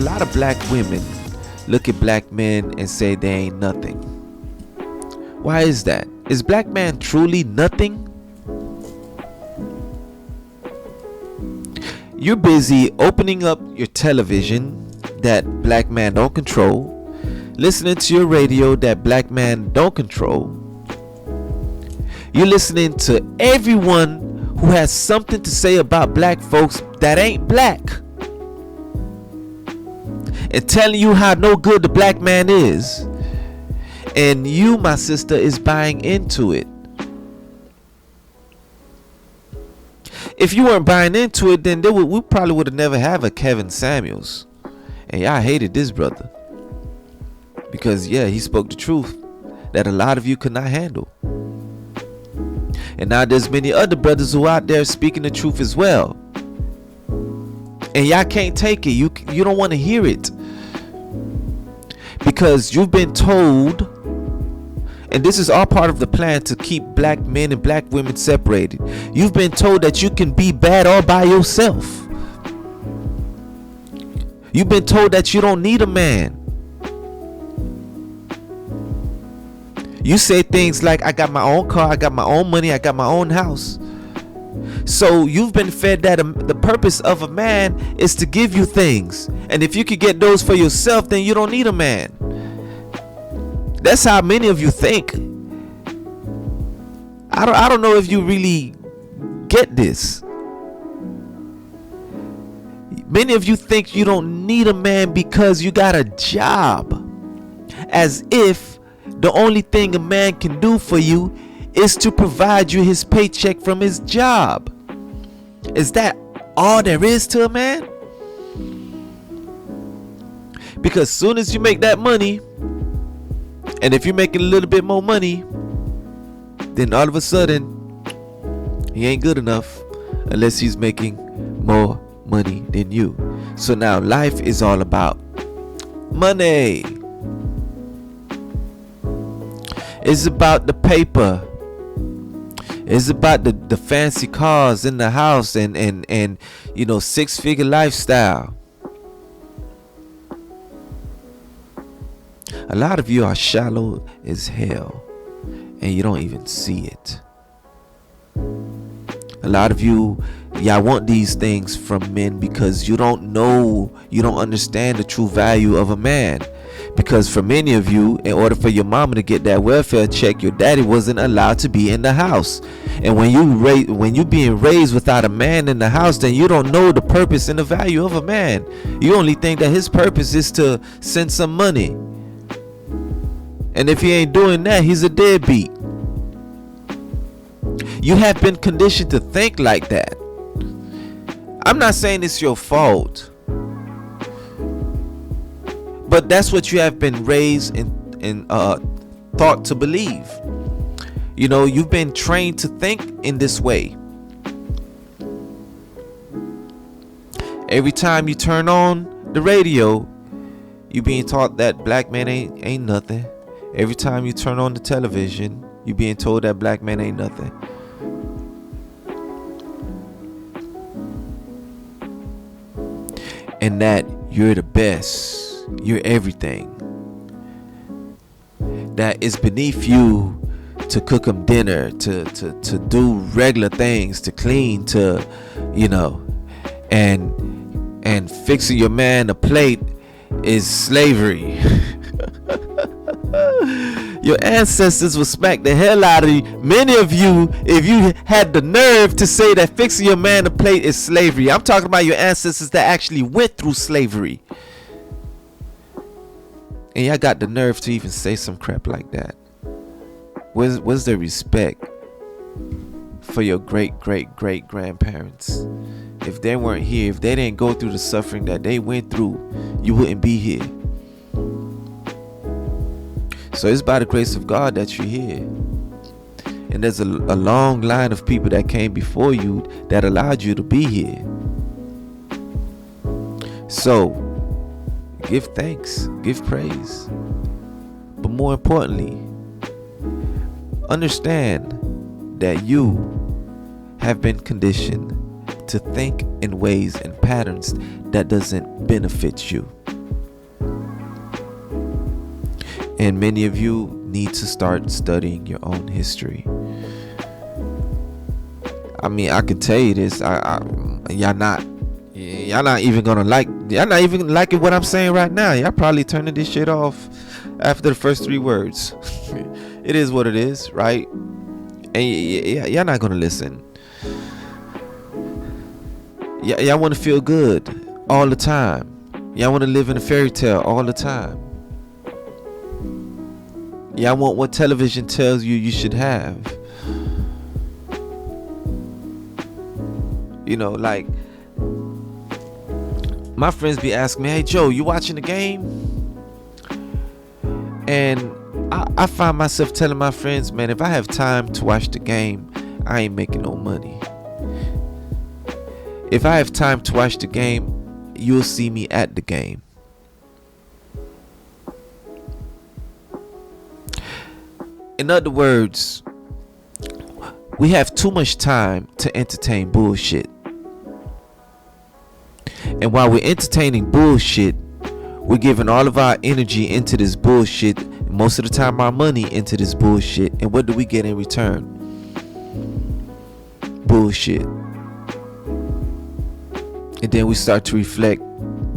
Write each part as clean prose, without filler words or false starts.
a lot of black women look at black men and say they ain't nothing. Why is that? Is black man truly nothing? You're busy opening up your television that black man don't control, listening to your radio that black man don't control. You're listening to everyone who has something to say about black folks that ain't black, and telling you how no good the black man is. And you, my sister, is buying into it. If you weren't buying into it, then we probably would have never have a Kevin Samuels. And y'all hated this brother, because yeah, he spoke the truth that a lot of you could not handle. And now there's many other brothers who are out there speaking the truth as well, and y'all can't take it. You don't want to hear it, because you've been told, and this is all part of the plan to keep black men and black women separated. You've been told that you can be bad all by yourself. You've been told that you don't need a man. You say things like, I got my own car, I got my own money, I got my own house. So you've been fed that the purpose of a man is to give you things. And if you could get those for yourself, then you don't need a man. That's how many of you think. I don't know if you really get this. Many of you think you don't need a man because you got a job, as if the only thing a man can do for you is to provide you his paycheck from his job. Is that all there is to a man? Because soon as you make that money, and if you're making a little bit more money, then all of a sudden he ain't good enough unless he's making more money than you. So now life is all about money. It's about the paper. It's about the fancy cars in the house, and you know, 6-figure lifestyle. A lot of you are shallow as hell, and you don't even see it. A lot of y'all want these things from men because you don't understand the true value of a man. Because for many of you, in order for your mama to get that welfare check, your daddy wasn't allowed to be in the house. And when you being raised without a man in the house, then you don't know the purpose and the value of a man. You only think that his purpose is to send some money. And if he ain't doing that, he's a deadbeat. You have been conditioned to think like that. I'm not saying it's your fault, but that's what you have been raised and thought to believe. You know, you've been trained to think in this way. Every time you turn on the radio, you being taught that black man ain't nothing. Every time you turn on the television, you being told that black man ain't nothing. And that you're the best, you're everything. That it's beneath you to cook them dinner, to do regular things, to clean, to, you know, and fixing your man a plate is slavery. Your ancestors would smack the hell out of you. Many of you, if you had the nerve to say that fixing your man a plate is slavery. I'm talking about your ancestors that actually went through slavery. And y'all got the nerve to even say some crap like that. Where's the respect for your great grandparents? If they weren't here, if they didn't go through the suffering that they went through, you wouldn't be here. So it's by the grace of God that you're here. And there's a long line of people that came before you that allowed you to be here. So give thanks, give praise. But more importantly, understand that you have been conditioned to think in ways and patterns that doesn't benefit you. And many of you need to start studying your own history. I mean, I could tell you this. Y'all not even liking what I'm saying right now. Y'all probably turning this shit off after the first 3 words. It is what it is, right? And y'all not gonna listen. Y'all want to feel good all the time. Y'all want to live in a fairy tale all the time. Y'all want what television tells you you should have. You know, like, my friends be asking me, hey Joe, you watching the game? And I find myself telling my friends, man, if I have time to watch the game, I ain't making no money. If I have time to watch the game, you'll see me at the game. In other words, we have too much time to entertain bullshit. And while we're entertaining bullshit, we're giving all of our energy into this bullshit, most of the time our money into this bullshit. And what do we get in return? Bullshit. And then we start to reflect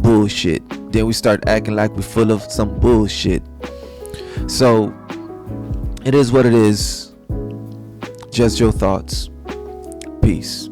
bullshit. Then we start acting like we're full of some bullshit. So it is what it is. Just your thoughts. Peace.